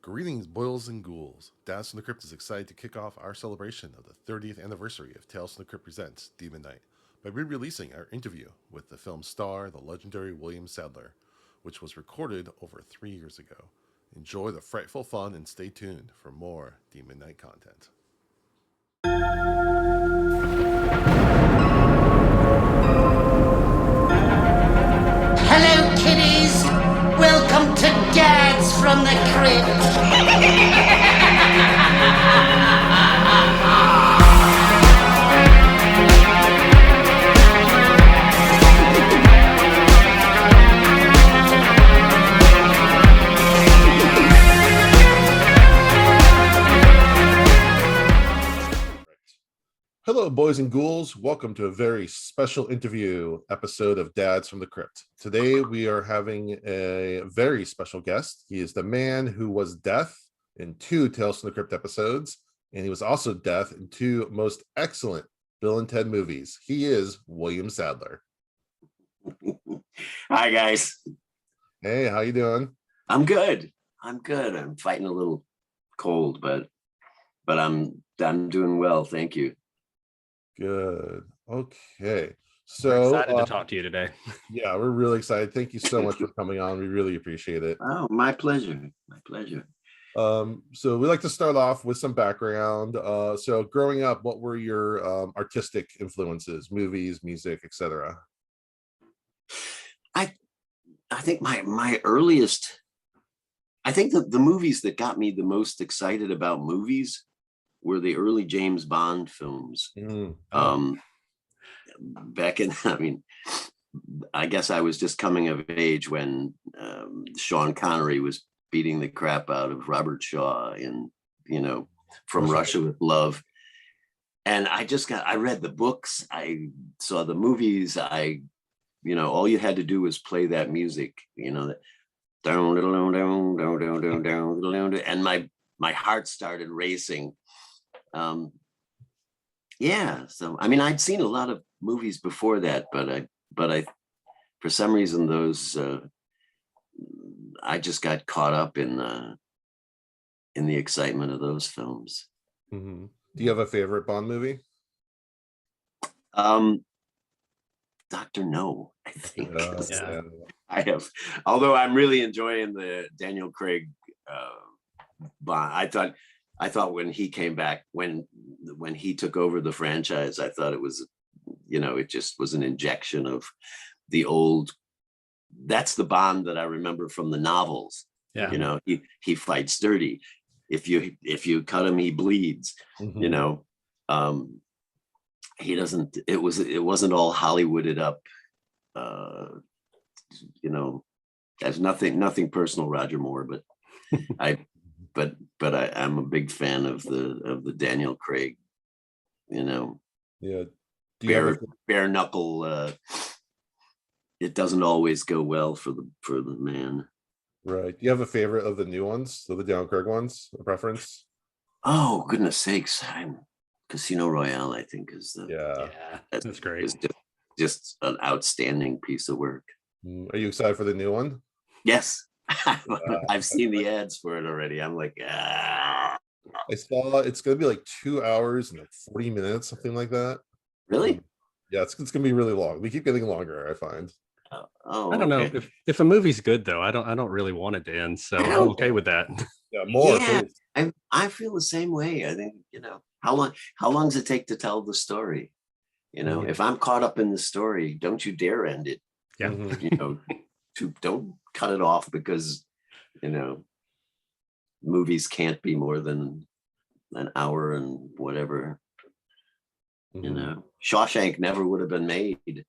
Greetings, boils and ghouls. Dads from the Crypt is excited to kick off our celebration of the 30th anniversary of Tales from the Crypt Presents Demon Night by re-releasing our interview with the film star, the legendary William Sadler, which was recorded over 3 years ago. Enjoy the frightful fun and stay tuned for more Demon Night content. Hello, kiddies! Welcome to Dads from the Crypt! Hello, boys and ghouls. Welcome to a very special interview episode of Dads from the Crypt. Today, we are having a very special guest. He is the man who was Death in 2 Tales from the Crypt episodes, and he was also Death in 2 most excellent Bill and Ted movies. He is William Sadler. Hi, guys. Hey, how you doing? I'm good. I'm fighting a little cold, but I'm doing well. Thank you. Good. Okay. We're So excited to talk to you today. yeah, we're really excited. Thank you so much for coming on. We really appreciate it. Oh, my pleasure. My pleasure. So we like to start off with some background. So growing up, what were your artistic influences, movies, music, etc.? I think my earliest, I think the movies that got me the most excited about movies were the early James Bond films. Back in, I guess I was just coming of age when Sean Connery was beating the crap out of Robert Shaw in, From Russia with Love. And I read the books, I saw the movies, all you had to do was play that music, that and my heart started racing. So I'd seen a lot of movies before that, but I for some reason those I just got caught up in the excitement of those films. Mm-hmm. Do you have a favorite Bond movie? Dr. No, I think. Yeah. I have, although I'm really enjoying the Daniel Craig Bond. I thought when he came back, when he took over the franchise, I thought it was, it just was an injection of the old. That's the Bond that I remember from the novels. Yeah. He fights dirty. If you cut him, he bleeds. Mm-hmm. He doesn't. It wasn't all Hollywooded up. There's nothing personal, Roger Moore, but I'm a big fan of the Daniel Craig, Yeah. Do you bare knuckle. It doesn't always go well for the man. Right. Do you have a favorite of the new ones, so the Daniel Craig ones, a preference? Oh, goodness sakes! Casino Royale, I think, is that's great. Is just an outstanding piece of work. Are you excited for the new one? Yes. I've seen the ads for it already. I'm like, I saw it's going to be like 2 hours and like 40 minutes, something like that. Really? Yeah, it's going to be really long. We keep getting longer, I find. I don't know if a movie's good though. I don't really want it to end, so I'm okay with that. Yeah, more. Yeah, I feel the same way. I think how long does it take to tell the story? If I'm caught up in the story, don't you dare end it. Yeah. Don't cut it off because movies can't be more than an hour and whatever. Mm-hmm. Shawshank never would have been made.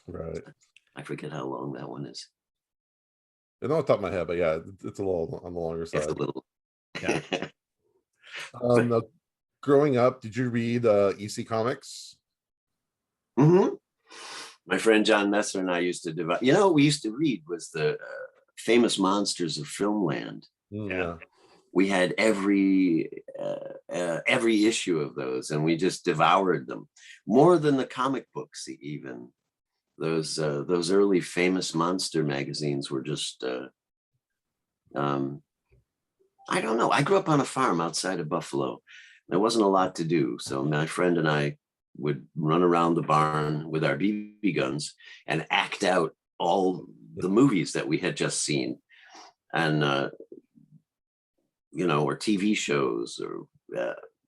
Right. I forget how long that one is. I don't off the top of my head, but yeah, it's a little on the longer side. It's a little. Yeah. Now, growing up, did you read EC Comics? Mm-hmm. My friend John Messer and I used to divide. What we used to read was the Famous Monsters of Filmland. Yeah. We had every issue of those, and we just devoured them more than the comic books. Even those early Famous Monster magazines were just I don't know. I grew up on a farm outside of Buffalo. There wasn't a lot to do. So my friend and I would run around the barn with our BB guns and act out all the movies that we had just seen. And, or TV shows,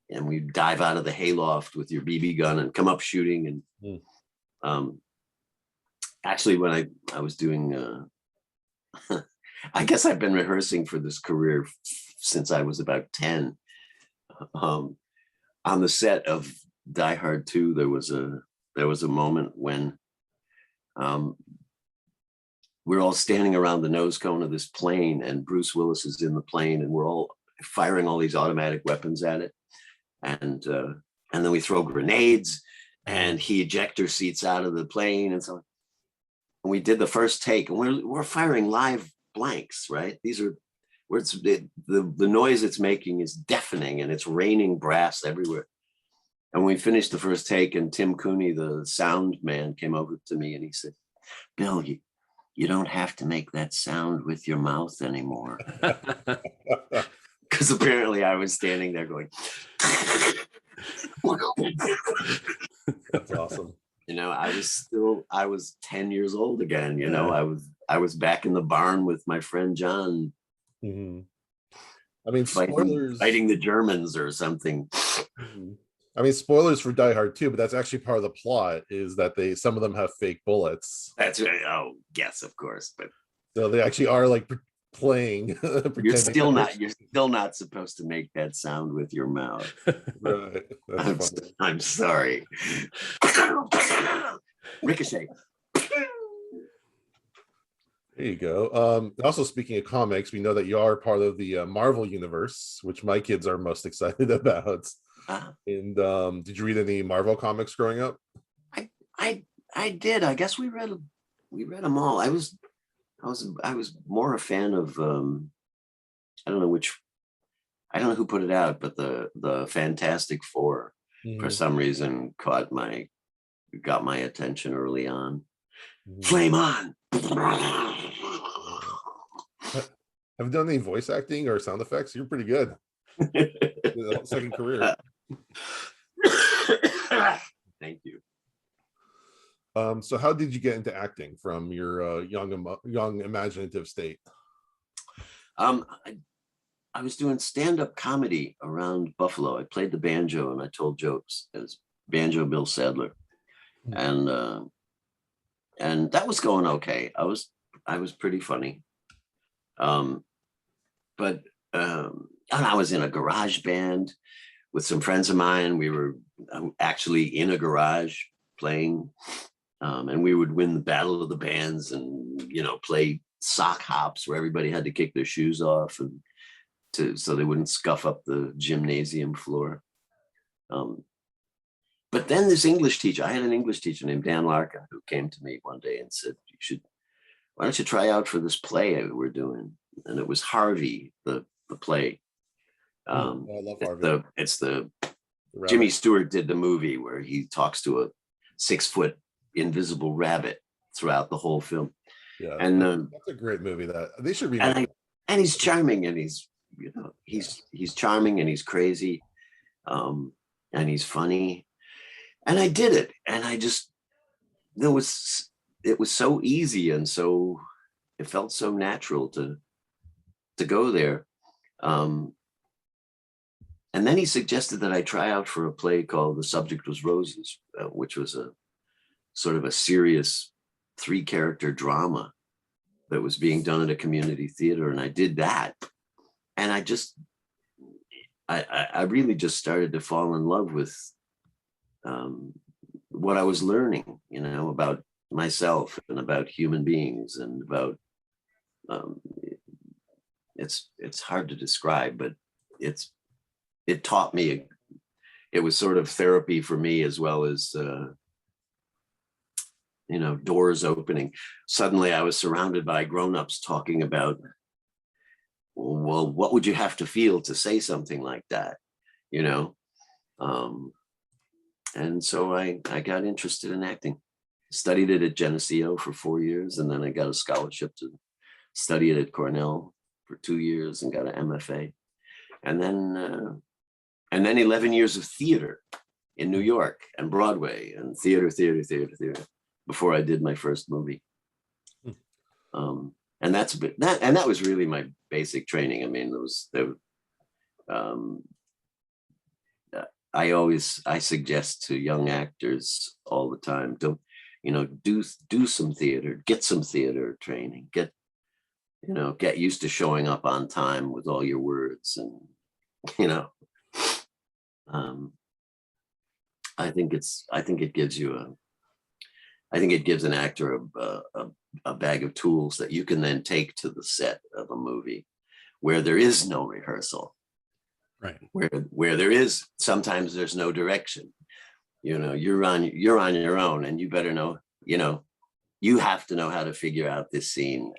and we'd dive out of the hayloft with your BB gun and come up shooting. And actually, when I was doing, I guess I've been rehearsing for this career since I was about 10. On the set of Die Hard 2, there was a moment when we're all standing around the nose cone of this plane, and Bruce Willis is in the plane, and we're all firing all these automatic weapons at it, and then we throw grenades, and he ejector seats out of the plane, and so on. And we did the first take, and we're firing live blanks, right? These are where the noise it's making is deafening, and it's raining brass everywhere. And we finished the first take, and Tim Cooney, the sound man, came over to me and he said, "Bill, you don't have to make that sound with your mouth anymore." Because apparently I was standing there going, That's awesome. I was 10 years old again. I was back in the barn with my friend John. Mm-hmm. I mean, spoilers. Fighting the Germans or something. Mm-hmm. I mean, spoilers for Die Hard 2, but that's actually part of the plot, is that some of them have fake bullets. That's right. Oh, yes, of course. But so they actually are like playing. You're still not supposed to make that sound with your mouth. Right. I'm sorry. Ricochet. There you go. Also, speaking of comics, we know that you are part of the Marvel universe, which my kids are most excited about. And did you read any Marvel comics growing up? I did. I guess we read them all. I was more a fan of I don't know who put it out, but the Fantastic Four for some reason got my attention early on. Flame on. Have you done any voice acting or sound effects? You're pretty good. Second career. Thank you. So how did you get into acting from your young imaginative state? I was doing stand-up comedy around Buffalo. I played the banjo and I told jokes as Banjo Bill Sadler. And that was going okay. I was pretty funny. But I was in a garage band with some friends of mine. We were actually in a garage playing, and we would win the battle of the bands and, play sock hops where everybody had to kick their shoes off so they wouldn't scuff up the gymnasium floor. But then this English teacher, I had an English teacher named Dan Larkin, who came to me one day and said, why don't you try out for this play we're doing? And it was Harvey, the play. I love Harvey. It's the Jimmy Stewart did the movie where he talks to a 6-foot invisible rabbit throughout the whole film. Yeah, and that's a great movie that they should remake. And he's charming, and he's charming, and he's crazy, and he's funny. And I did it, and it was so easy, and so it felt so natural to go there. And then he suggested that I try out for a play called The Subject Was Roses, which was a sort of a serious 3-character drama that was being done at a community theater. And I did that. And I really just started to fall in love with what I was learning, about myself and about human beings and about, it's hard to describe, but it taught me, it was sort of therapy for me, as well as, doors opening. Suddenly I was surrounded by grownups talking about, well, what would you have to feel to say something like that? And so I got interested in acting, studied it at Geneseo for 4 years. And then I got a scholarship to study it at Cornell for 2 years and got an MFA. And then 11 years of theater in New York and Broadway and theater before I did my first movie. And that was really my basic training. I mean, I suggest to young actors all the time, don't, do some theater, get some theater training, get used to showing up on time with all your words. And, I think it gives an actor a bag of tools that you can then take to the set of a movie where there is no rehearsal. Right. Where there is, sometimes there's no direction. You're on your own, and you better know, you have to know how to figure out this scene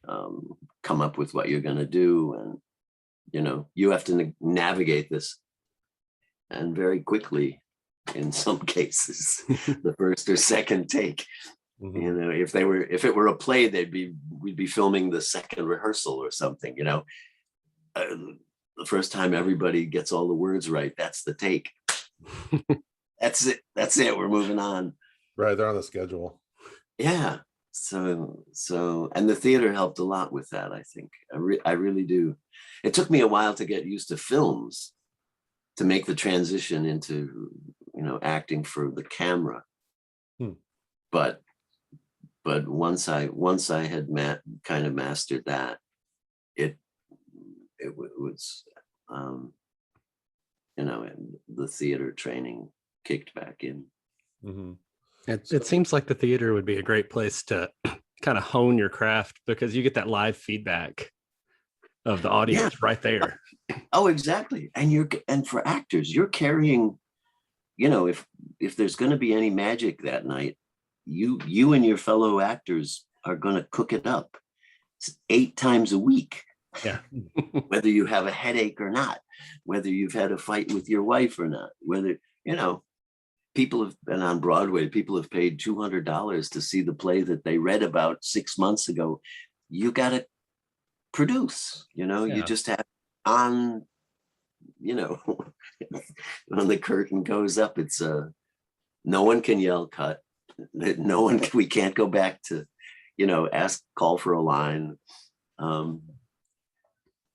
and come up with what you're going to do. And, you have to navigate this. And very quickly, in some cases, the first or second take, if it were a play, we'd be filming the second rehearsal or something, the first time everybody gets all the words right, that's the take. That's it. We're moving on. Right. They're on the schedule. Yeah. So, and the theater helped a lot with that. I think I really do. It took me a while to get used to films, to make the transition into, acting for the camera. But once I had kind of mastered that, it was, and the theater training kicked back in. Mm-hmm. It seems like the theater would be a great place to kind of hone your craft, because you get that live feedback of the audience right there. Oh, exactly. And for actors, you're carrying, if there's going to be any magic that night, you and your fellow actors are going to cook it up 8 times a week. Yeah. Whether you have a headache or not, whether you've had a fight with your wife or not, whether, people have been on Broadway, people have paid $200 to see the play that they read about 6 months ago. You got to produce, you just have on, when the curtain goes up, it's no one can yell cut. We can't go back to, call for a line.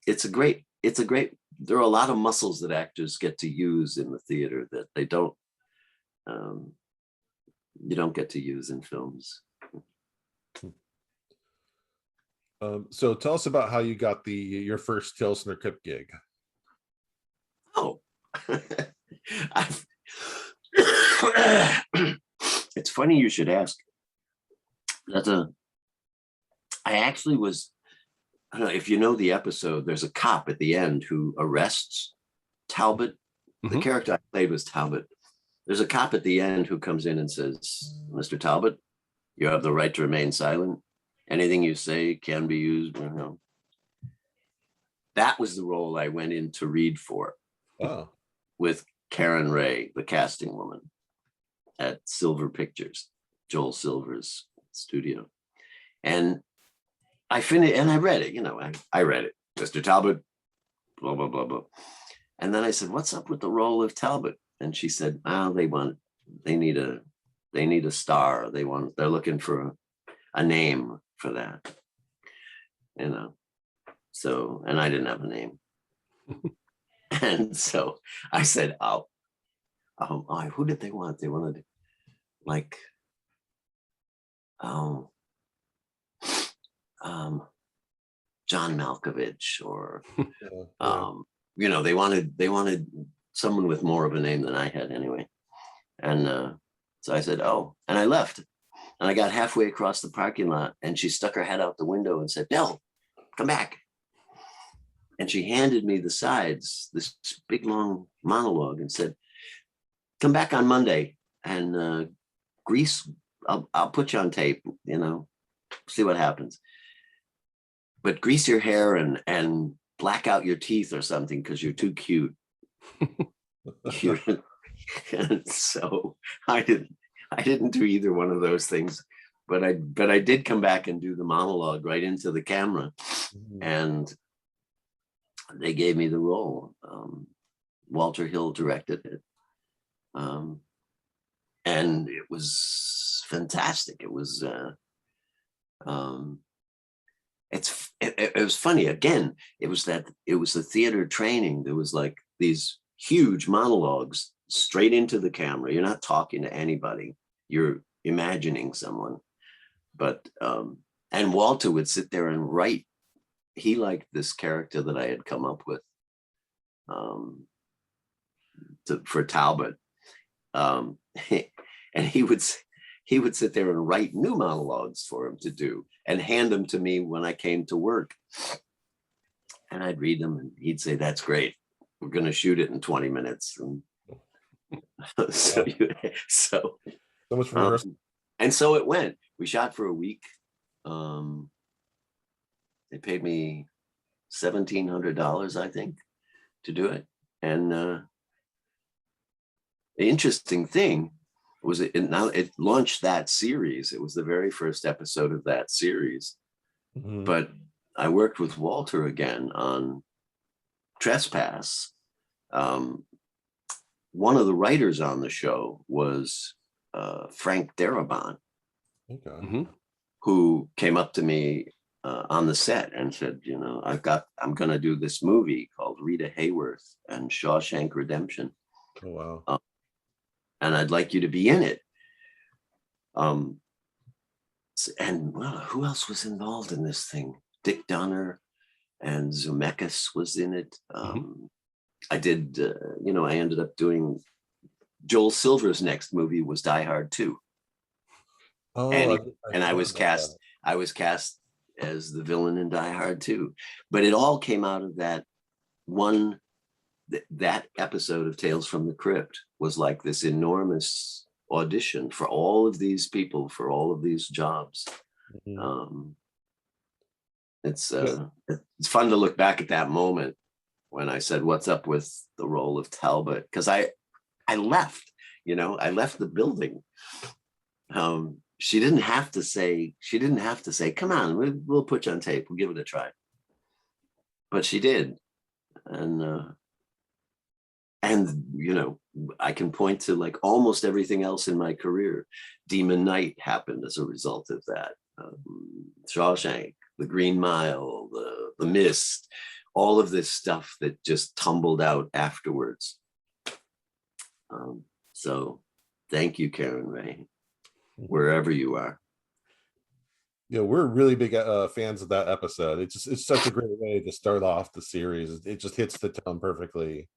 It's a great, there are a lot of muscles that actors get to use in the theater that they don't, you don't get to use in films. So tell us about how you got your first Tales from the Crypt gig. Oh, it's funny you should ask. I actually was, I don't know if you know the episode, there's a cop at the end who arrests Talbot. Mm-hmm. The character I played was Talbot. There's a cop at the end who comes in and says, "Mr. Talbot, you have the right to remain silent. Anything you say can be used." That was the role I went in to read for. Oh. With Karen Ray, the casting woman at Silver Pictures, Joel Silver's studio. And I finished, and I read it, I read it. "Mr. Talbot, blah, blah, blah, blah." And then I said, "What's up with the role of Talbot?" And she said, they need a star. They're looking for a name for that, so, and I didn't have a name. And so I said, who did they want? They wanted John Malkovich or, they wanted someone with more of a name than I had anyway. And so I said, "Oh," and I left. And I got halfway across the parking lot and she stuck her head out the window and said, "No, come back." And she handed me the sides, this big long monologue, and said, "Come back on Monday and grease, I'll put you on tape, see what happens. But grease your hair and black out your teeth or something because you're too cute." And so I didn't do either one of those things, but I did come back and do the monologue right into the camera. and they gave me the role. Walter Hill directed it. And it was fantastic. It was it was funny. Again, it was the theater training. There was like these huge monologues straight into the camera. You're not talking to anybody. You're imagining someone. But and Walter would sit there and write. He liked this character that I had come up with for Talbot. And he would sit there and write new monologues for him to do and hand them to me when I came to work. And I'd read them and he'd say, "That's great. We're going to shoot it in 20 minutes." And so much for rehearsal. And so it went. We shot for a week. They paid me $1,700, I think, to do it. And the interesting thing was it launched that series. It was the very first episode of that series. But I worked with Walter again on Trespass. One of the writers on the show was Frank Darabont, who came up to me on the set and said, I'm going to do this movie called Rita Hayworth and Shawshank Redemption. Oh, wow. And I'd like you to be in it. And well, who else was involved in this thing? Dick Donner and Zemeckis was in it. I did, I ended up doing Joel Silver's next movie was Die Hard 2. Oh, and I was cast. I was cast as the villain in Die Hard 2. But it all came out of that one. That episode of Tales from the Crypt was like this enormous audition for all of these people for all of these jobs. It's fun to look back at that moment when I said, "What's up with the role of Talbot?" Because I left. I left the building. She didn't have to say, "Come on, we'll put you on tape. We'll give it a try." But she did. And I can point to like almost everything else in my career. Demon Knight happened as a result of that. Shawshank, The Green Mile, the Mist, all of this stuff that just tumbled out afterwards. So thank you, Karen Ray, wherever you are. We're really big fans of that episode. It's such a great way to start off the series. It just hits the tone perfectly.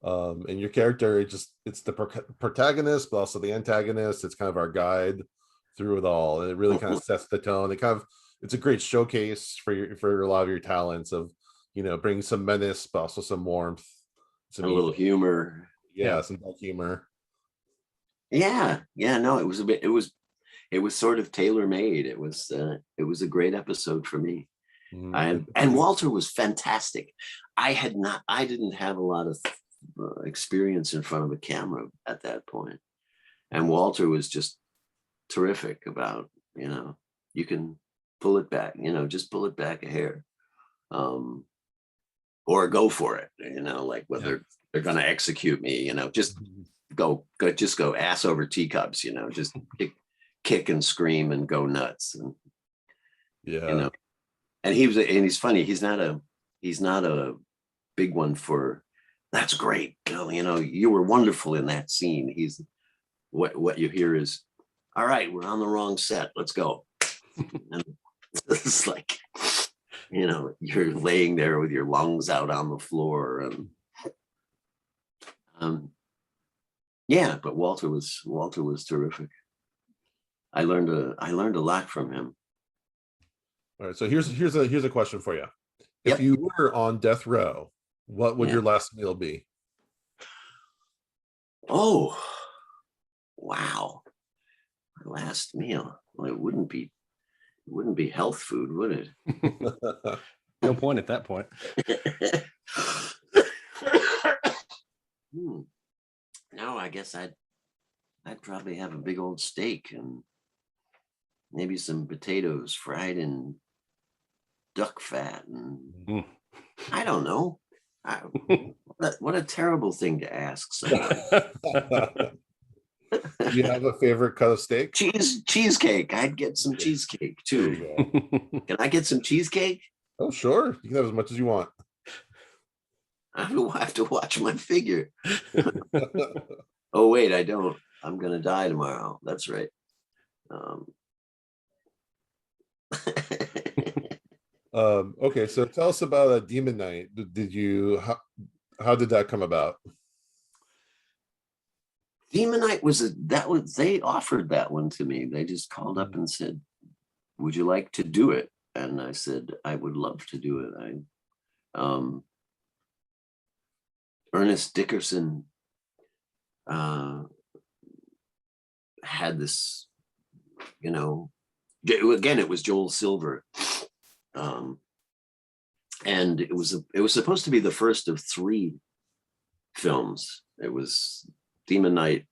And your character, it's the protagonist, but also the antagonist. It's kind of our guide through it all, and it really kind of sets the tone. It's a great showcase for a lot of your talents of bringing some menace, but also some warmth, a little humor. Some dark humor. No, it was sort of tailor-made. It was a great episode for me. And Walter was fantastic. I didn't have a lot of experience in front of a camera at that point, and Walter was just terrific about you can pull it back, just pull it back a hair, or go for it, like whether they're going to execute me, just go ass over teacups, just kick and scream and go nuts. And and he's funny. He's not a big one for "That's great, you were wonderful in that scene." He's what you hear is, "All right, we're on the wrong set, let's go." And it's like, you're laying there with your lungs out on the floor. And but Walter was terrific. I learned a lot from him. All right, so here's a question for you. If you were on death row, what would your last meal be? Oh, wow. My last meal. Well, it wouldn't be health food, would it? No point at that point. No, I guess I'd probably have a big old steak and maybe some potatoes fried in duck fat, and Mm. I don't know. What a terrible thing to ask someone. Do you have a favorite cut of steak? Cheesecake. I'd get some cheesecake There too. you go. Can I get some cheesecake? Oh, sure. You can have as much as you want. I have to watch my figure. Oh wait, I don't. I'm gonna die tomorrow. That's right. Okay, so tell us about a Demon Night. How did that come about? Demon Night they offered that one to me. They just called up and said, "Would you like to do it?" And I said, "I would love to do it." Ernest Dickerson had this, again, it was Joel Silver. And it was supposed to be the first of 3 films. It was Demon Night,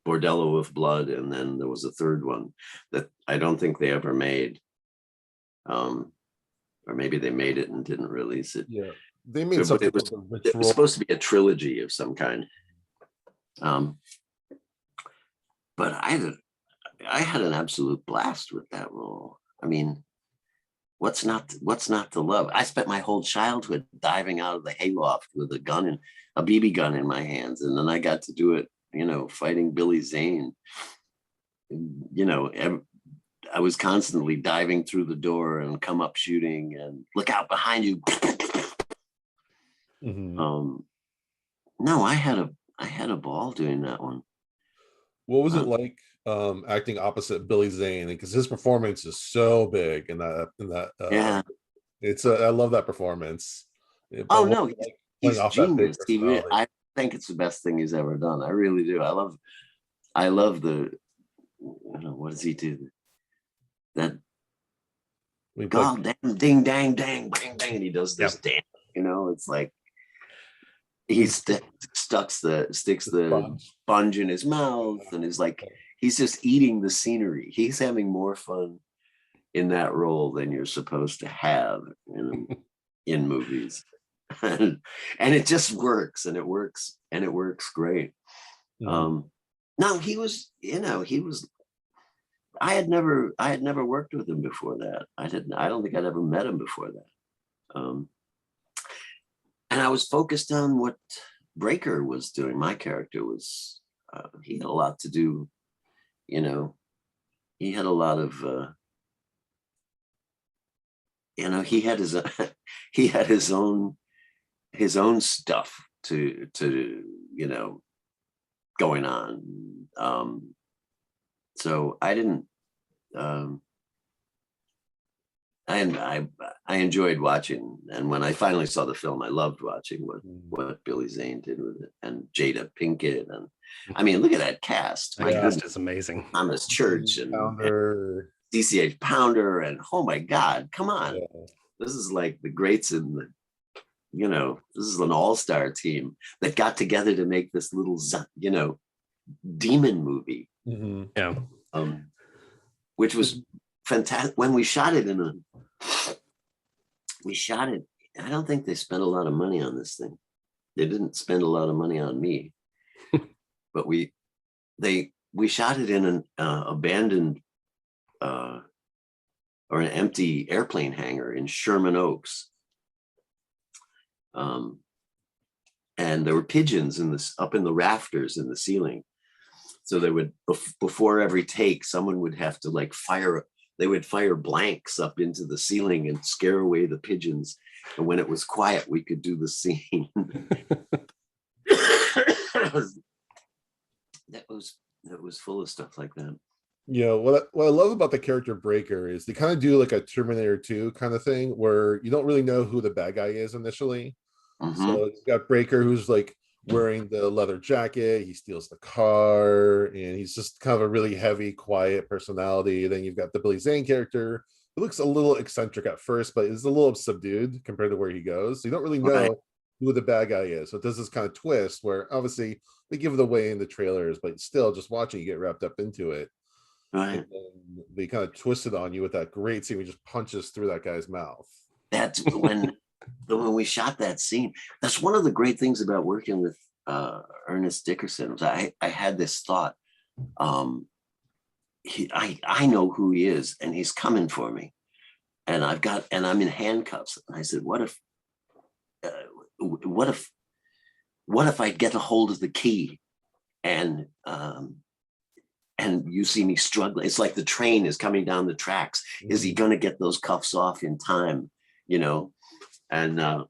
Bordello of Blood, and then there was a third one that I don't think they ever made. Or maybe they made it and didn't release it. Yeah, they made something. It was supposed to be a trilogy of some kind. But I had an absolute blast with that role. I mean, what's not to love? I spent my whole childhood diving out of the hayloft with a BB gun in my hands, and then I got to do it, fighting Billy Zane. I was constantly diving through the door and come up shooting and look out behind you. Mm-hmm. No, I had a ball doing that one. What was it like acting opposite Billy Zane? Because his performance is so big in that. Yeah, I love that performance. Oh no, he's off that big genius. I think it's the best thing he's ever done. I really do. I love the. What does he do? That God damn ding dang dang bang bang, and he does this dance. It's like he sticks the sponge in his mouth, and is like he's just eating the scenery. He's having more fun in that role than you're supposed to have in movies. And it just works, and it works great. No, he was I had never worked with him before that. I don't think I'd ever met him before that. And I was focused on what Breaker was doing. My character was he had a lot to do, he had a lot of he had his own stuff to going on. So I didn't I enjoyed watching, and when I finally saw the film, I loved watching what Billy Zane did with it, and Jada Pinkett, and I mean, look at that cast. That cast is amazing. Thomas Church and DCH Pounder, and oh my God, come on. Yeah. This is like the greats in the, this is an all-star team that got together to make this little, demon movie. Mm-hmm. Yeah. Which was fantastic. When we shot it I don't think they spent a lot of money on this thing. They didn't spend a lot of money on me, but we shot it in an abandoned or an empty airplane hangar in Sherman Oaks. And there were pigeons up in the rafters in the ceiling. So they would, before every take, someone would have to they would fire blanks up into the ceiling and scare away the pigeons. And when it was quiet, we could do the scene. That was full of stuff like that. Yeah, what I love about the character Breaker is they kind of do like a Terminator 2 kind of thing where you don't really know who the bad guy is initially. Mm-hmm. So you got Breaker, who's like wearing the leather jacket, he steals the car, and he's just kind of a really heavy, quiet personality. Then you've got the Billy Zane character, who looks a little eccentric at first, but is a little subdued compared to where he goes. So you don't really know who the bad guy is. So it does this kind of twist where obviously they give it away in the trailers, but still just watching you get wrapped up into it. Right. And they kind of twist it on you with that great scene where he just punches through that guy's mouth. That's when we shot that scene. That's one of the great things about working with Ernest Dickerson. Was I had this thought. I know who he is, and he's coming for me, and I'm in handcuffs. And I said, what if I get a hold of the key, and you see me struggling? It's like the train is coming down the tracks. Is he going to get those cuffs off in time? And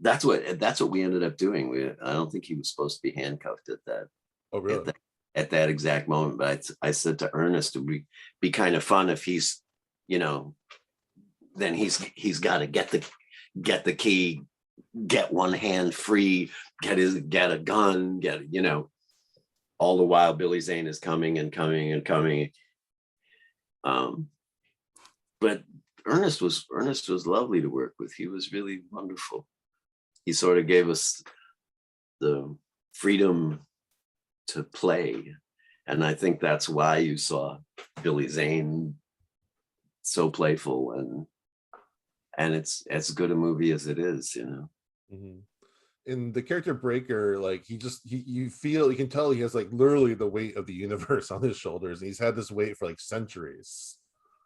that's what we ended up doing. I don't think he was supposed to be handcuffed at that. Oh, really? At that exact moment. But I said to Ernest, it would be kind of fun if he's, then he's got to get the key, get one hand free, get a gun, all the while Billy Zane is coming and coming and coming. But Ernest was lovely to work with. He was really wonderful. He sort of gave us the freedom to play. And I think that's why you saw Billy Zane so playful, and it's as good a movie as it is, Mm-hmm. In the character Breaker, like you can tell he has like literally the weight of the universe on his shoulders, and he's had this weight for like centuries.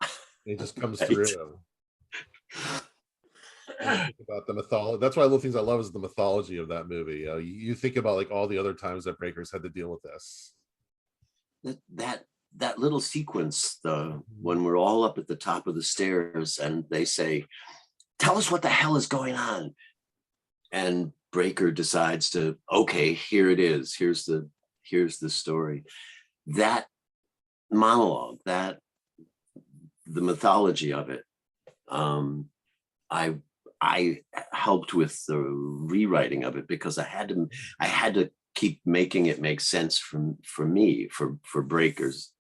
And it just comes through him. Think about the mythology. That's why things I love is the mythology of that movie. You think about like all the other times that Breakers had to deal with this. That little sequence, when we're all up at the top of the stairs and they say, "Tell us what the hell is going on," and Breaker decides to, okay, here it is. Here's the story. That monologue, the mythology of it, I helped with the rewriting of it, because I had to keep making it make sense for me, for Breakers.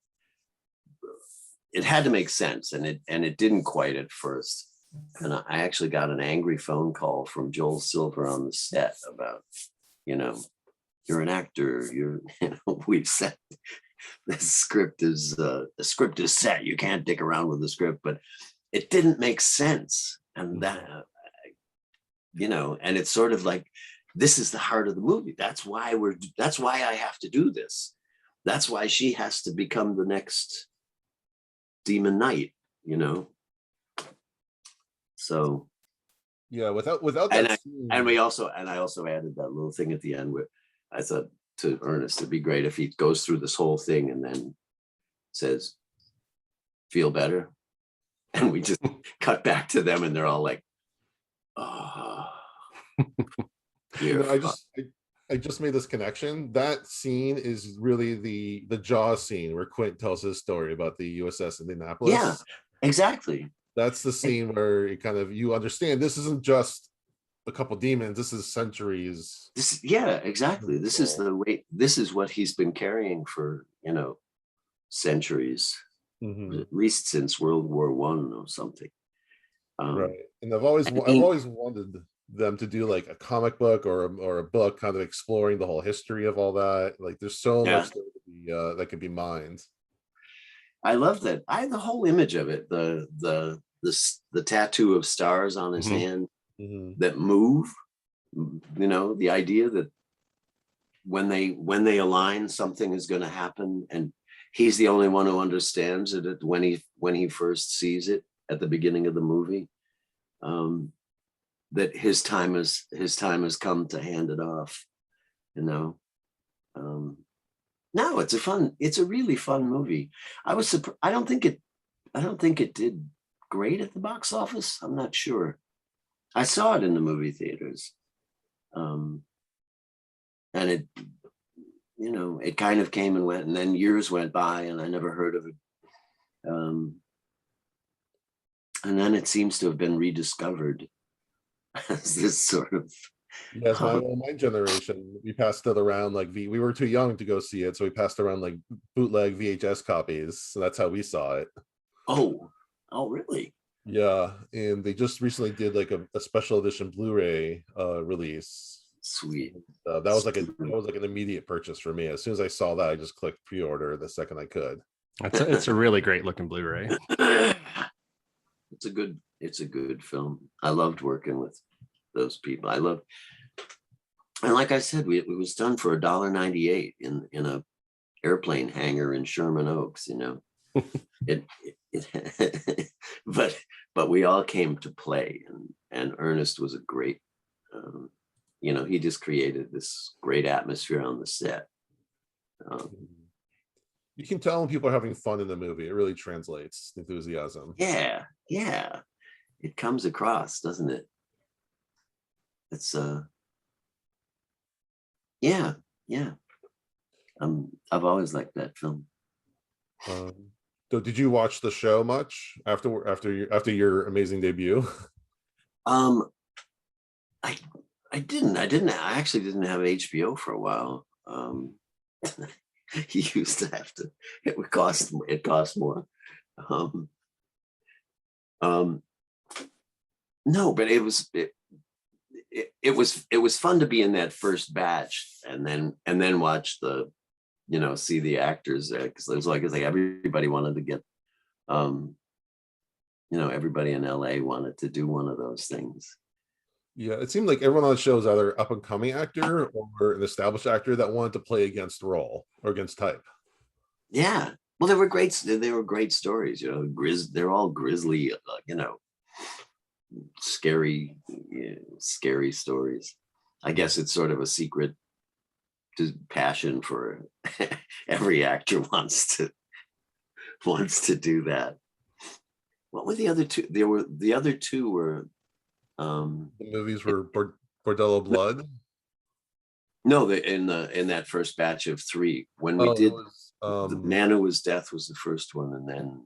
It had to make sense, and it didn't quite at first. And I actually got an angry phone call from Joel Silver on the set about, you're an actor, we've set the script is set. You can't dick around with the script, but it didn't make sense. And that, and it's sort of like, this is the heart of the movie. That's why I have to do this. That's why she has to become the next Demon Knight, So yeah, without that and I also added that little thing at the end where I thought to Ernest, it'd be great if he goes through this whole thing and then says, "Feel better," and we just cut back to them and they're all like, "Oh." I just made this connection. That scene is really the Jaws scene where Quint tells his story about the USS Indianapolis. Yeah, exactly. That's the scene where you understand this isn't just a couple demons. This is centuries. Exactly. This is the weight. This is what he's been carrying for centuries, at least since World War I or something. Right. And I've always wanted them to do like a comic book or a book kind of exploring the whole history of all that. Like there's so much that could be mined. I love that. The whole image of it, the tattoo of stars on his hand that move, the idea that when they align, something is going to happen, and he's the only one who understands it when he first sees it at the beginning of the movie. That his time has come to hand it off, No, it's a really fun movie. I was surprised. I don't think it did great at the box office. I'm not sure. I saw it in the movie theaters. And it, it kind of came and went, and then years went by and I never heard of it. And then it seems to have been rediscovered as this sort of, yes, my generation, we passed it around like we were too young to go see it, so we passed around like bootleg VHS copies. So that's how we saw it. Oh, really? Yeah, and they just recently did like a special edition Blu-ray release. Sweet. That was like an immediate purchase for me. As soon as I saw that, I just clicked pre-order the second I could. It's a really great looking Blu-ray. it's a good film. I loved working with those people. And like I said, it was done for $1.98 in a airplane hangar in Sherman Oaks, you know. But we all came to play, and Ernest was a great, you know, he just created this great atmosphere on the set. You can tell when people are having fun in the movie. It really translates enthusiasm. Yeah, it comes across, doesn't it? It's yeah. I've always liked that film. So did you watch the show much after your amazing debut? I didn't. I actually didn't have HBO for a while. He used to have to. It cost more. No, but it was fun to be in that first batch, and then watch the, you know, see the actors there, because it was like everybody wanted to get, you know, everybody in LA wanted to do one of those things. Yeah, it seemed like everyone on the show is either up and coming actor or an established actor that wanted to play against role or against type. Yeah, well, they were great. They were great stories. You know, they're all grisly, you know, scary stories. I guess it's sort of a secret passion for every actor wants to do that. What were the other two? The other two were the movies were Bordello Blood. No, in that first batch of 3, when we did The Man Who Was Death was the first one, and then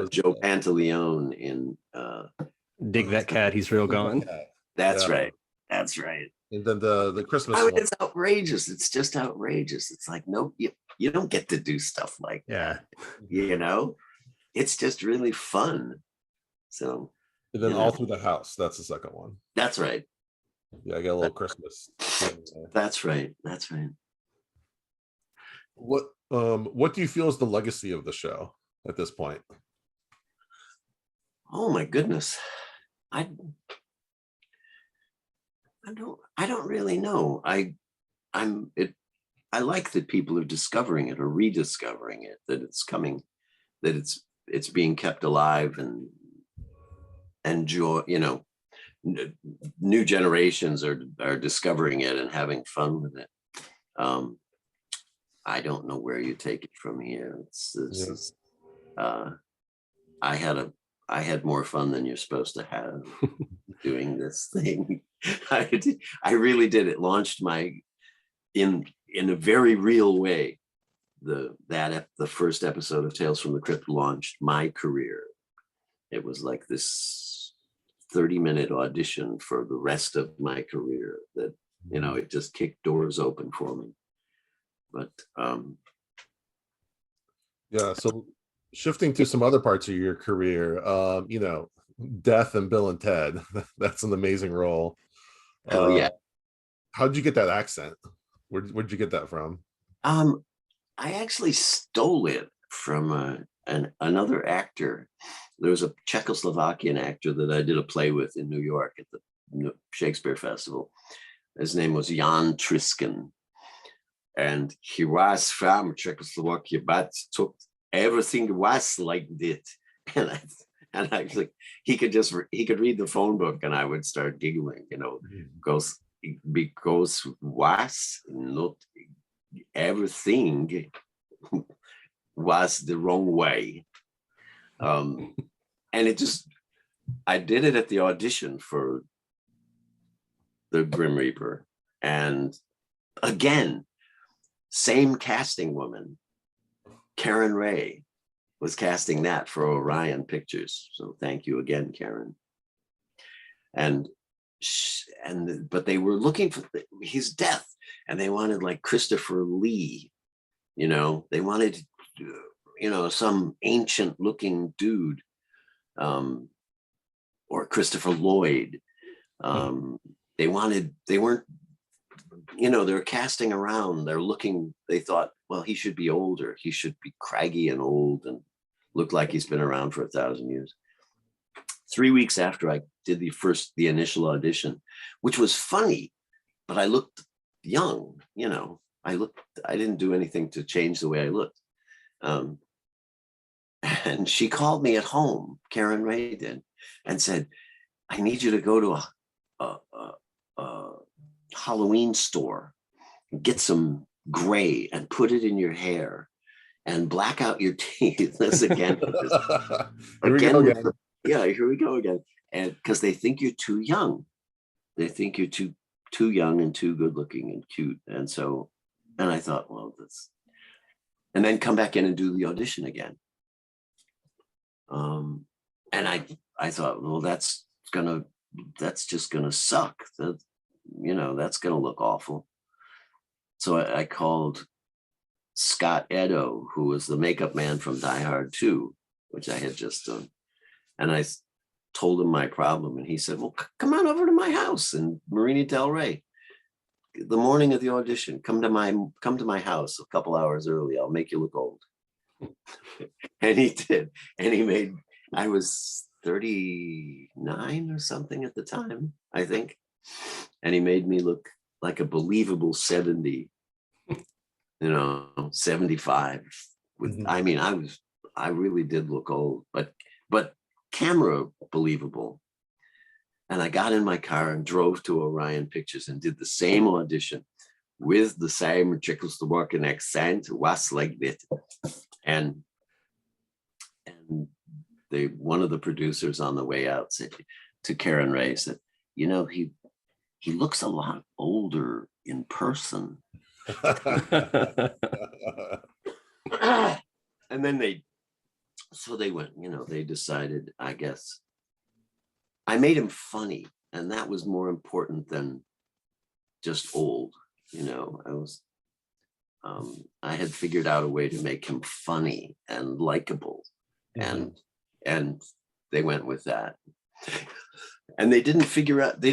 Joe Pantaleone in Dig That Cat, He's Real Gone. That's right. And then the Christmas one. one. It's outrageous. It's just outrageous. It's like, no, you don't get to do stuff like that. You know, it's just really fun. So, and then All Through the House. That's the second one. That's right. Yeah, I got a little Christmas. That's right. What do you feel is the legacy of the show at this point? Oh my goodness. I don't really know. I like that people are discovering it or rediscovering it, that it's coming, that it's being kept alive, and joy, you know, new generations are discovering it and having fun with it. I don't know where you take it from here. I had more fun than you're supposed to have doing this thing. I really did. It launched in a very real way. The first episode of Tales from the Crypt launched my career. It was like this 30-minute audition for the rest of my career that, you know, it just kicked doors open for me. But yeah, so shifting to some other parts of your career, you know, Death and Bill and Ted. That's an amazing role. Oh yeah. How'd you get that accent? Where'd you get that from? I actually stole it from another actor. There was a Czechoslovakian actor that I did a play with in New York at the Shakespeare Festival. His name was Jan Triskin, and he was from Czechoslovakia, but everything was like that. And I was like, he could read the phone book, and I would start giggling, you know, because was not everything was the wrong way. And I did it at the audition for the Grim Reaper. And again, same casting woman, Karen Ray, was casting that for Orion Pictures. So thank you again, Karen. But they were looking for his death, and they wanted like Christopher Lee, you know, they wanted, you know, some ancient looking dude, or Christopher Lloyd. They weren't, you know, they're casting around, they thought, well, he should be older. He should be craggy and old and look like he's been around for 1,000 years. 3 weeks after I did the initial audition, which was funny, but I looked young, you know. I didn't do anything to change the way I looked. And she called me at home, Karen Ray did, and said, I need you to go to a Halloween store, get some gray and put it in your hair and black out your teeth. This again. Here we go again. Yeah, here we go again. And because they think you're too young. They think you're too young and too good looking and cute. And so, and I thought, well, and then come back in and do the audition again. And I thought, well, that's just gonna suck. That's gonna look awful. So I called Scott Edo, who was the makeup man from Die Hard 2, which I had just done. And I told him my problem, and he said, well, come on over to my house in Marina Del Rey. The morning of the audition, come to my house a couple hours early. I'll make you look old. And he did. And I was 39 or something at the time, I think. And he made me look like a believable 70, 75. I really did look old, but camera believable. And I got in my car and drove to Orion Pictures and did the same audition with the same Czechoslovakian accent, was like that. And one of the producers on the way out said to Karen Ray, said, he looks a lot older in person. And then they went, they decided, I guess, I made him funny, and that was more important than just old. I had figured out a way to make him funny and likable, and they went with that. And they didn't figure out,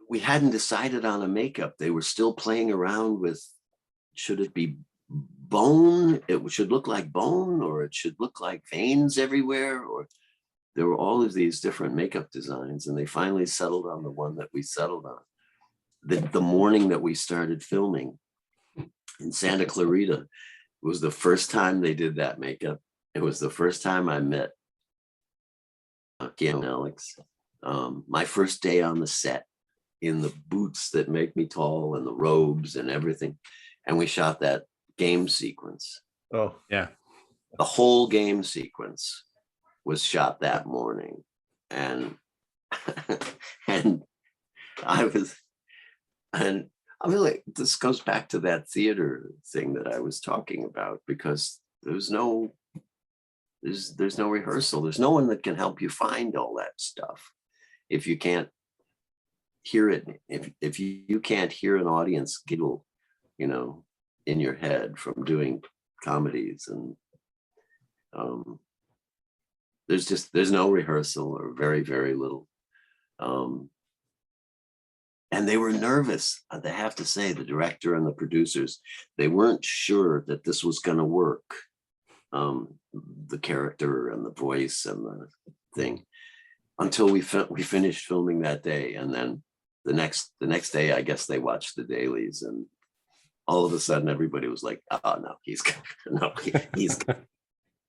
we hadn't decided on a makeup. They were still playing around with, should it be bone? It should look like bone, or it should look like veins everywhere, or there were all of these different makeup designs, and they finally settled on the one that we settled on. The morning that we started filming in Santa Clarita was the first time they did that makeup. It was the first time I met Keanu and Alex. My first day on the set, in the boots that make me tall and the robes and everything. And we shot that game sequence. Oh, yeah. The whole game sequence was shot that morning. And I mean, like, this goes back to that theater thing that I was talking about, because there's no rehearsal. There's no one that can help you find all that stuff. If you can't hear it, if you can't hear an audience giggle, in your head from doing comedies, and there's no rehearsal, or very, very little. And they were nervous. I have to say, the director and the producers, they weren't sure that this was going to work. The character and the voice and the thing, until we finished filming that day. And then the next day, I guess they watched the dailies, and all of a sudden everybody was like, oh no, he's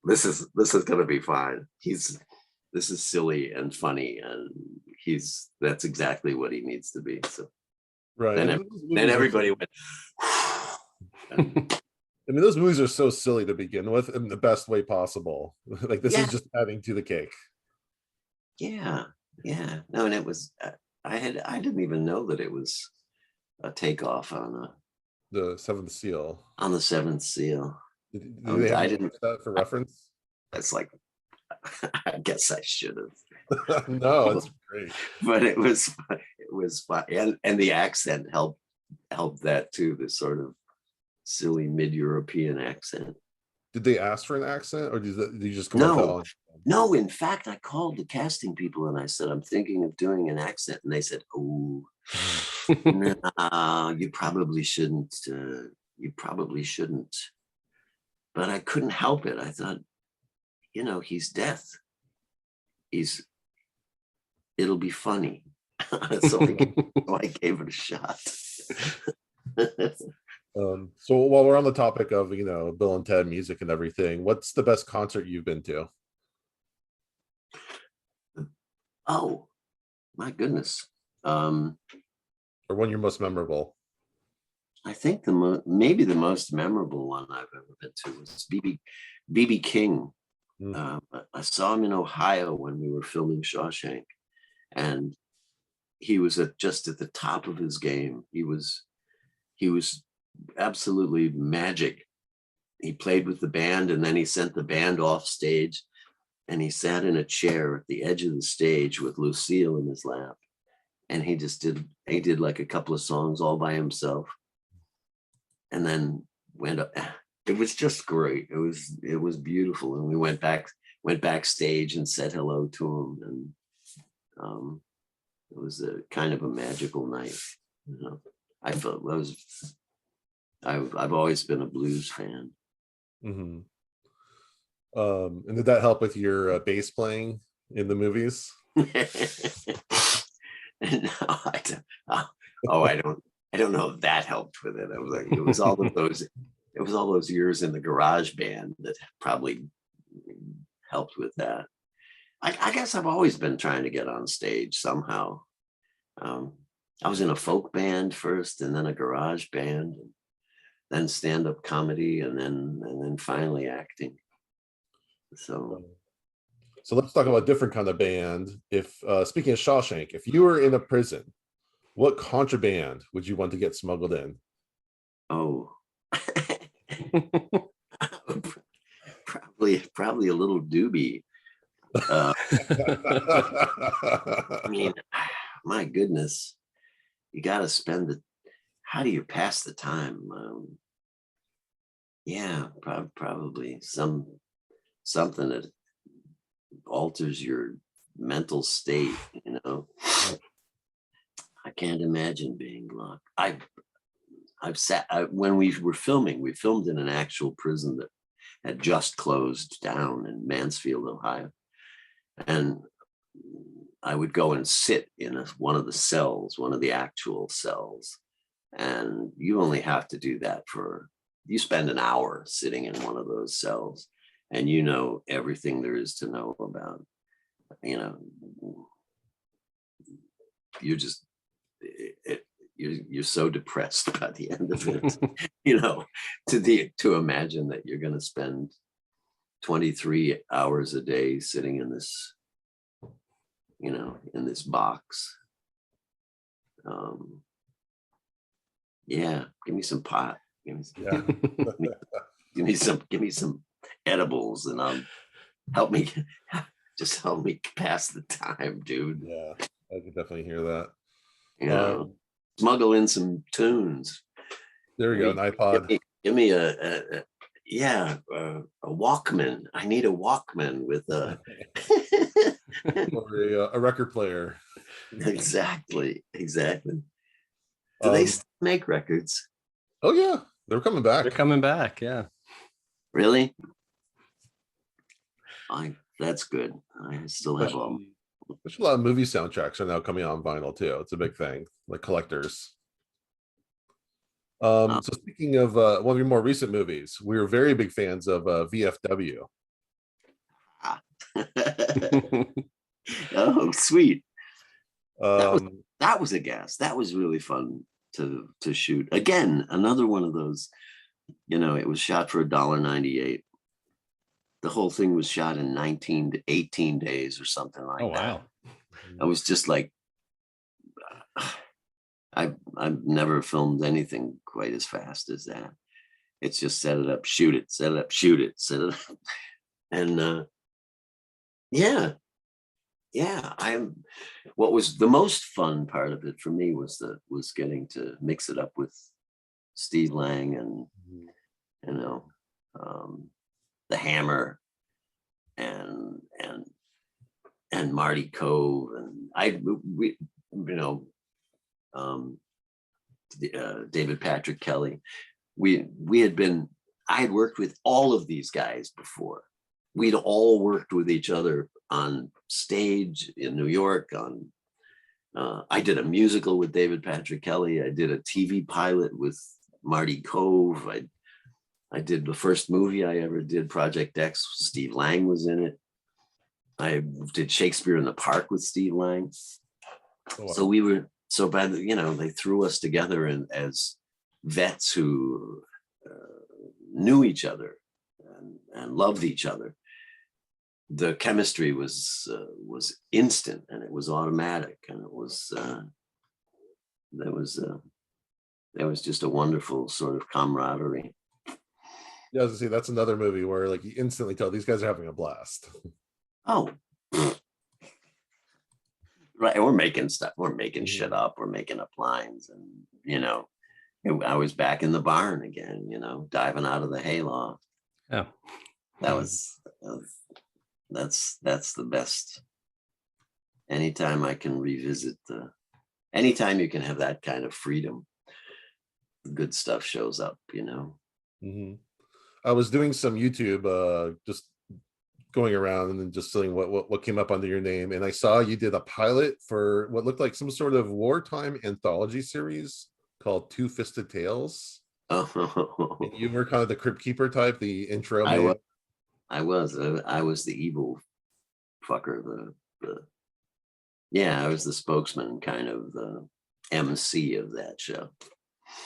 this is going to be fine. This is silly and funny, and that's exactly what he needs to be. So right. Then everybody went. I mean, those movies are so silly to begin with, in the best way possible. Like, this is just adding to the cake. Yeah. No, and it was. I didn't even know that it was a takeoff on the Seventh Seal. On the Seventh Seal. I didn't that for reference. That's like, I guess I should have. No, it's great. But it was fun, and the accent helped that too. This sort of silly mid-European accent. Did they ask for an accent, or did you just go? No. In fact, I called the casting people and I said, I'm thinking of doing an accent, and they said, "Oh, no, you probably shouldn't. But I couldn't help it. I thought, he's death. He's it'll be funny. So I gave it a shot. So while we're on the topic of, you know, Bill and Ted music and everything, what's the best concert you've been to? Oh, my goodness. Or one you're most memorable? I think maybe the most memorable one I've ever been to was BB King. I saw him in Ohio when we were filming Shawshank, and he was just at the top of his game. He was absolutely magic. He played with the band, and then he sent the band off stage, and he sat in a chair at the edge of the stage with Lucille in his lap, and he did like a couple of songs all by himself, and then went up. It was just great. It was beautiful, and we went backstage and said hello to him, and it was a kind of a magical night. You know, I felt I've always been a blues fan. Mm-hmm. And did that help with your bass playing in the movies? No, I don't know if that helped with it. I was like, it was all those years in the garage band that probably helped with that. I guess I've always been trying to get on stage somehow. I was in a folk band first, and then a garage band, and then stand-up comedy, and then finally acting. So let's talk about a different kind of band. If speaking of Shawshank, if you were in a prison, what contraband would you want to get smuggled in? Oh, probably a little doobie. I mean, my goodness, you got to spend how do you pass the time? Yeah, probably something that alters your mental state, you know. I can't imagine being locked. When we were filming, we filmed in an actual prison that had just closed down in Mansfield, Ohio. And I would go and sit in one of the cells, one of the actual cells. And you only have to do that you spend an hour sitting in one of those cells, and you know everything there is to know about, you know, you're so depressed by the end of it, you know, to imagine that you're going to spend 23 hours a day sitting in this, you know, in this box. Yeah, give me some pot. Give me some edibles, and help me pass the time, dude. Yeah, I could definitely hear that. You know, smuggle in some tunes. There we go, an iPod. Give me a Walkman. I need a Walkman with a or a record player. Exactly. Do they still make records? Oh yeah, they're coming back. They're coming back, yeah. Really? That's good. I still have all. There's a lot of movie soundtracks are now coming out on vinyl too. It's a big thing, like collectors. So speaking of one of your more recent movies, we were very big fans of VFW. Oh, sweet. That was a gas. That was really fun to shoot. Again, another one of those, you know, it was shot for $1.98. The whole thing was shot in 19 to 18 days or something like that. Wow. I was just like, I've never filmed anything quite as fast as that. It's just set it up, shoot it, set it up, shoot it, set it up. And what was the most fun part of it for me was getting to mix it up with Steve Lang and, you know, the Hammer and Marty Cove, and David Patrick Kelly. I had worked with all of these guys before. We'd all worked with each other on stage in New York on. I did a musical with David Patrick Kelly. I did a TV pilot with Marty Cove. I did the first movie I ever did, Project X. Steve Lang was in it. I did Shakespeare in the Park with Steve Lang. Oh, wow. So by the, they threw us together as vets who knew each other and loved each other. The chemistry was instant, and it was automatic, and it was there was just a wonderful sort of camaraderie. Yeah, I was gonna say that's another movie where like you instantly tell these guys are having a blast. Oh, right. We're making stuff. We're making shit up. We're making up lines, and I was back in the barn again. Diving out of the hayloft. Yeah, that's the best. Anytime I can revisit anytime you can have that kind of freedom, the good stuff shows up. Mm-hmm. I was doing some YouTube, just going around and then just seeing what came up under your name, and I saw you did a pilot for what looked like some sort of wartime anthology series called Two Fisted Tales. Oh, And you were kind of the Crypt Keeper type, the intro man. I was the evil fucker. I was the spokesman, kind of the MC of that show.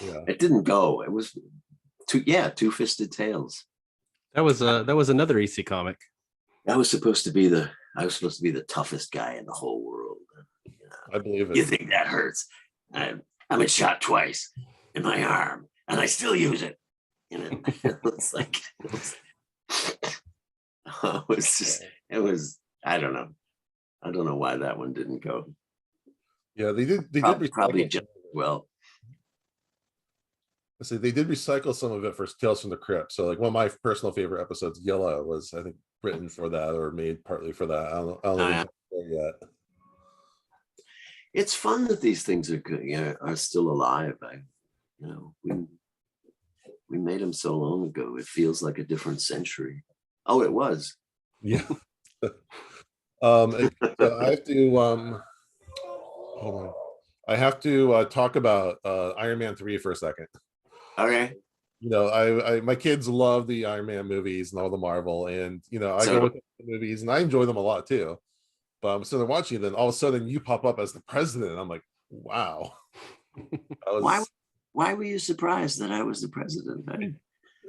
Yeah, it didn't go. It was Two Fisted Tales. that was another EC comic. I was supposed to be the toughest guy in the whole world. I believe it. You think that hurts? I've been shot twice in my arm, and I still use it. It's like it was. I don't know why that one didn't go. Yeah, they did Probably just well. So they did recycle some of it for Tales from the Crypt. So like one of my personal favorite episodes, Yella, was I think written for that or made partly for that. I don't know yet. It's fun that these things are good, are still alive. We made them so long ago. It feels like a different century. Oh, it was. Yeah. So I have to hold on. I have to talk about Iron Man 3 for a second. Okay. I my kids love the Iron Man movies and all the Marvel, and I go with the movies and I enjoy them a lot too. But I'm sitting there watching, then all of a sudden you pop up as the president. I'm like, wow. Why were you surprised that I was the president?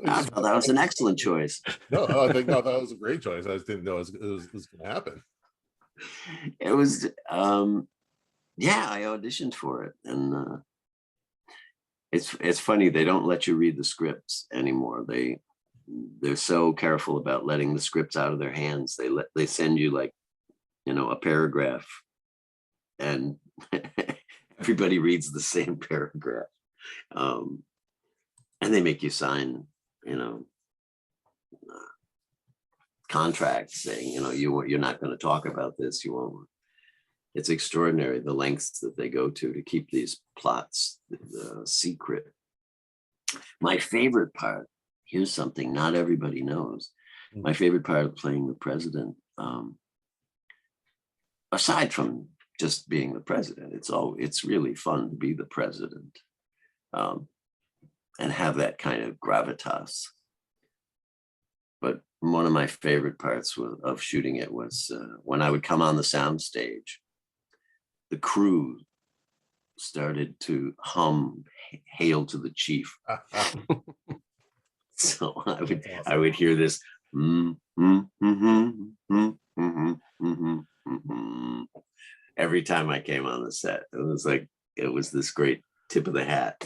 I thought that was an excellent choice. No, I think that was a great choice. I just didn't know it was going to happen. It was, I auditioned for it, and it's funny, they don't let you read the scripts anymore. They're so careful about letting the scripts out of their hands. They send you like a paragraph, and everybody reads the same paragraph, and they make you sign contracts saying you're not going to talk about this. You won't. It's extraordinary the lengths that they go to keep these plots secret. My favorite part, here's something not everybody knows. My favorite part of playing the president, aside from just being the president, it's really fun to be the president, and have that kind of gravitas. But one of my favorite parts of shooting it was when I would come on the soundstage, the crew started to hum "Hail to the Chief." So I would hear this every time I came on the set. It was like it was this great tip of the hat,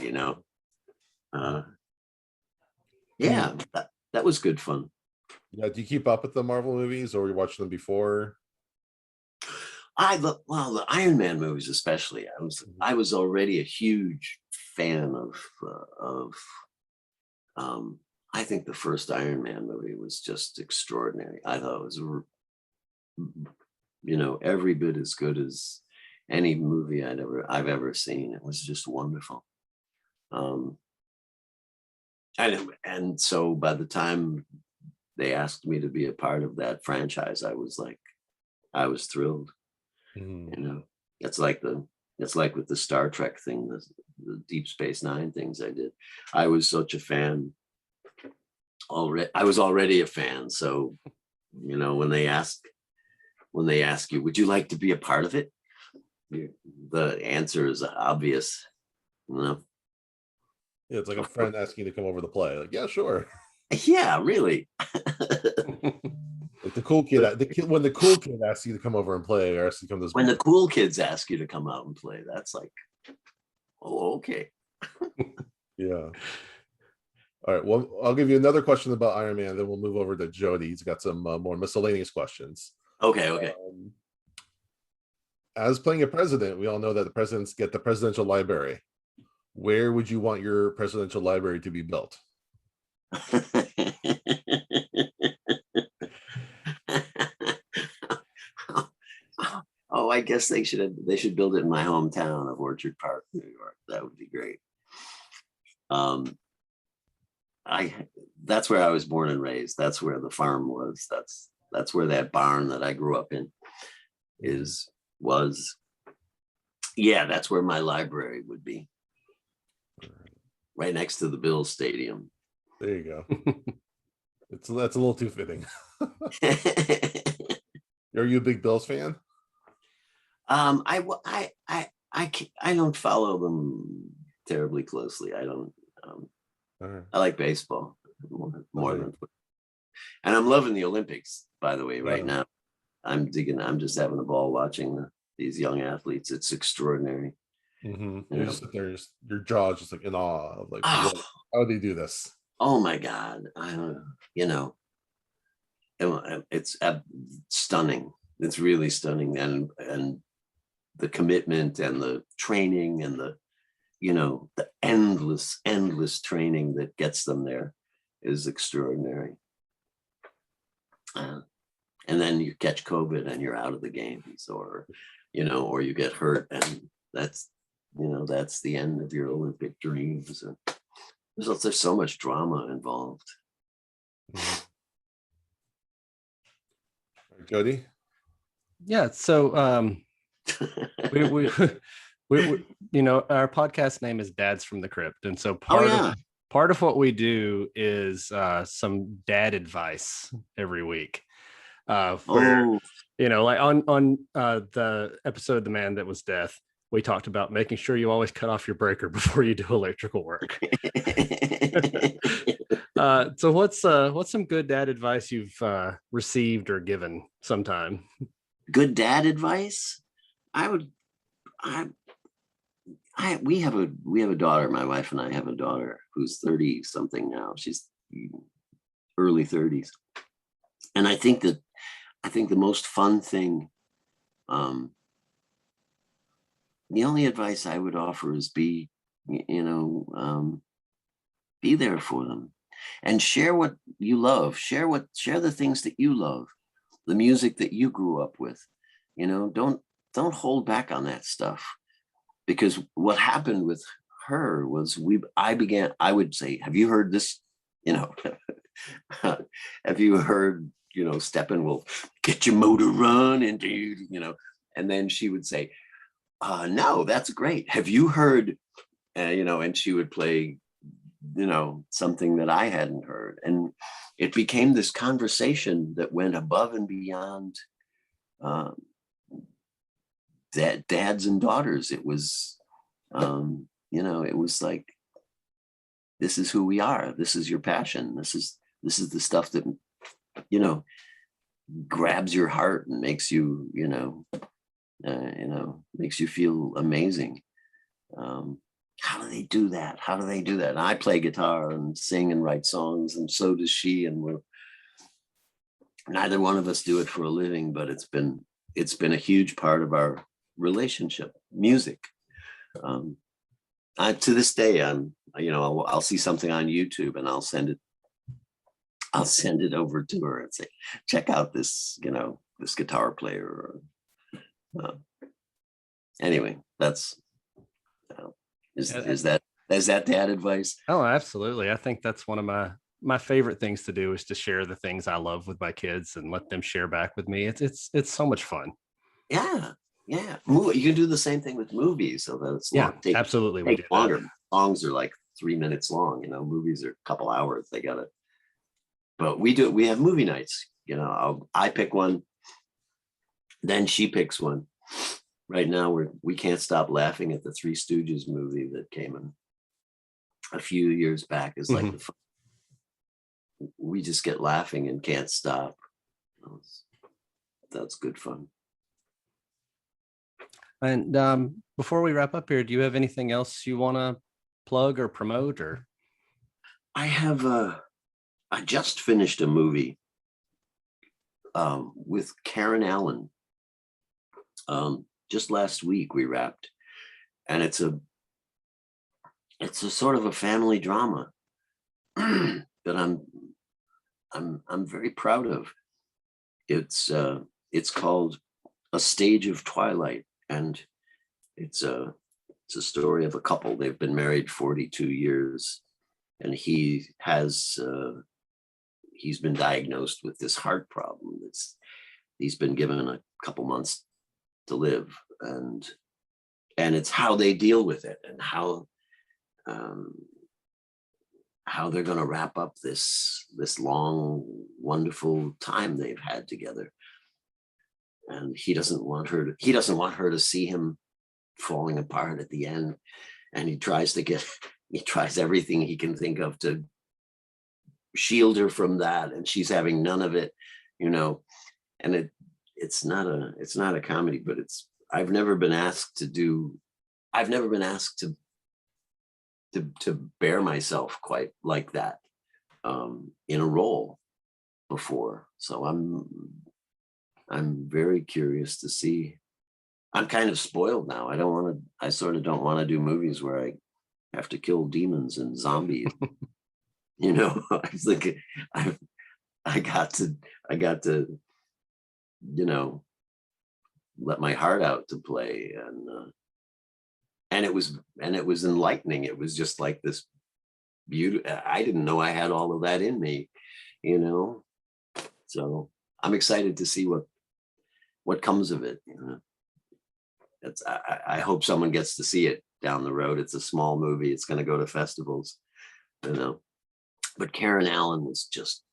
that was good fun. Yeah, do you keep up with the Marvel movies, or you watched them before? The Iron Man movies especially. I was already a huge fan of I think the first Iron Man movie was just extraordinary. I thought it was every bit as good as any movie I've ever seen. It was just wonderful. And so by the time they asked me to be a part of that franchise, I was like, I was thrilled. Mhm. You know, it's like with the Star Trek thing, the Deep Space Nine things I did. I was such a fan already. I was already a fan. So, you know, when they ask you, would you like to be a part of it? The answer is obvious. You know? Yeah, it's like a friend asking you to come over to play. Like, yeah, sure. Yeah, really. Like the cool kid, when the cool kid asks you to come over and play, or asks you to come to this. When the cool kids ask you to come out and play, that's like, oh, okay. Yeah. All right. Well, I'll give you another question about Iron Man, then we'll move over to Jody. He's got some more miscellaneous questions. Okay. As playing a president, we all know that the presidents get the presidential library. Where would you want your presidential library to be built? Oh, I guess they should build it in my hometown of Orchard Park, New York. That would be great. That's where I was born and raised. That's where the farm was. That's where that barn that I grew up in was. Yeah, that's where my library would be. Right next to the Bills Stadium. There you go. That's a little too fitting. Are you a big Bills fan? I don't follow them terribly closely. I don't. I like baseball more than, and I'm loving the Olympics. By the way, right now, I'm just having a ball watching these young athletes. It's extraordinary. Mm-hmm. You just sit there, your jaw's just like in awe of like, how do they do this? Oh my God! It's stunning. It's really stunning, and the commitment and the training and the endless training that gets them there is extraordinary. And then you catch COVID and you're out of the games, or you get hurt, and that's the end of your Olympic dreams. And there's so much drama involved. Jody? Yeah. So we our podcast name is Dads from the Crypt. And so part of what we do is some dad advice every week. Where like on the episode The Man That Was Death, we talked about making sure you always cut off your breaker before you do electrical work. So what's some good dad advice you've received or given sometime? Good dad advice? We have a daughter. My wife and I have a daughter who's 30 something now. She's early 30s. And I think the most fun thing, the only advice I would offer is be there for them and share what you love. Share the things that you love, the music that you grew up with. Don't hold back on that stuff, because what happened with her was I would say, have you heard this? Have you heard, Steppenwolf, get your motor running, dude, and then she would say, no, that's great. Have you heard, and she would play, something that I hadn't heard. And it became this conversation that went above and beyond dads and daughters. It was, it was like, this is who we are. This is your passion. This is the stuff that, grabs your heart and makes you, makes you feel amazing. How do they do that? And I play guitar and sing and write songs, and so does she. And neither one of us do it for a living, but it's been a huge part of our relationship, music. To this day, I'll see something on YouTube and I'll send it over to her and say, check out this, this guitar player. Anyway, that's, is that dad advice? Oh, absolutely. I think that's one of my favorite things to do is to share the things I love with my kids and let them share back with me. It's so much fun. Yeah. Yeah. You can do the same thing with movies, so that it's long. Absolutely. We do longer. That. Songs are like 3 minutes long, movies are a couple hours. But we have movie nights, I pick one, then she picks one. Right now we can't stop laughing at the Three Stooges movie that came in a few years back. Is like we just get laughing and can't stop. That's good fun. And before we wrap up here, do you have anything else you want to plug or promote? Or I have I just finished a movie with Karen Allen. Just last week we wrapped, and it's a sort of a family drama that I'm very proud of. It's called A Stage of Twilight, and it's a story of a couple. They've been married 42 years, and he's been diagnosed with this heart problem. He's been given a couple months to live, and it's how they deal with it, and how they're going to wrap up this long, wonderful time they've had together. And he doesn't want her to see him falling apart at the end, and he tries everything he can think of to shield her from that, and she's having none of it, and it's not a comedy, but I've never been asked to bear myself quite like that in a role before. So I'm very curious to see. I'm kind of spoiled now. I sort of don't want to do movies where I have to kill demons and zombies. I was thinking I got to let my heart out to play, and it was enlightening. It was just like this beauty. I didn't know I had all of that in me, so I'm excited to see what comes of it. I hope someone gets to see it down the road. It's a small movie. It's going to go to festivals, but Karen Allen was just,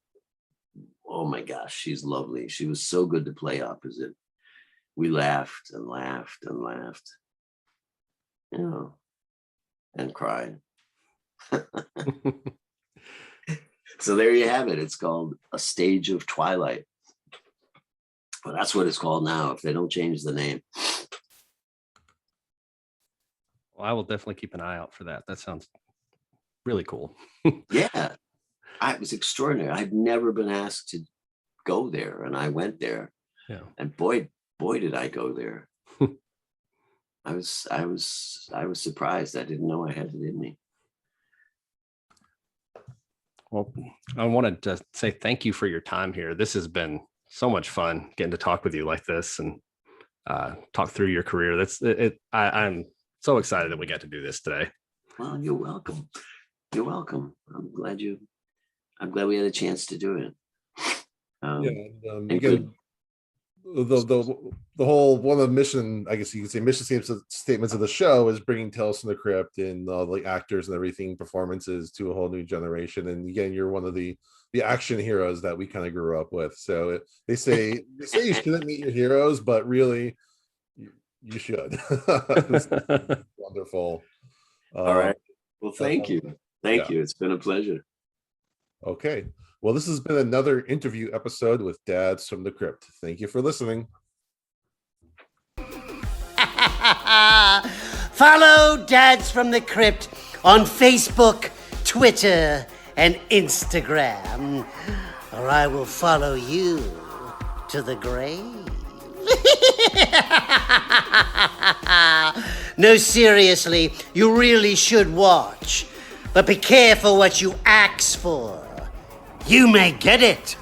oh my gosh, she's lovely. She was so good to play opposite. We laughed and laughed and laughed, and cried. So there you have it. It's called A Stage of Twilight. Well, that's what it's called now, if they don't change the name. Well, I will definitely keep an eye out for that. That sounds really cool. Yeah, it was extraordinary. I'd never been asked to go there, and I went there. Yeah. And boy, did I go there. I was surprised. I didn't know I had it in me. Well, I wanted to say thank you for your time here. This has been so much fun getting to talk with you like this and talk through your career. I'm so excited that we got to do this today. Well, you're welcome. You're welcome. I'm glad we had a chance to do it. The whole one of the mission, I guess you could say, mission statements of the show is bringing Tales from the Crypt and the actors and everything, performances to a whole new generation. And again, you're one of the action heroes that we kind of grew up with. So they say you shouldn't meet your heroes, but really you should. Wonderful. All right. Well, thank you. Thank you. It's been a pleasure. Okay. Well, this has been another interview episode with Dads from the Crypt. Thank you for listening. Follow Dads from the Crypt on Facebook, Twitter, and Instagram, or I will follow you to the grave. No, seriously, you really should watch. But be careful what you ask for. You may get it.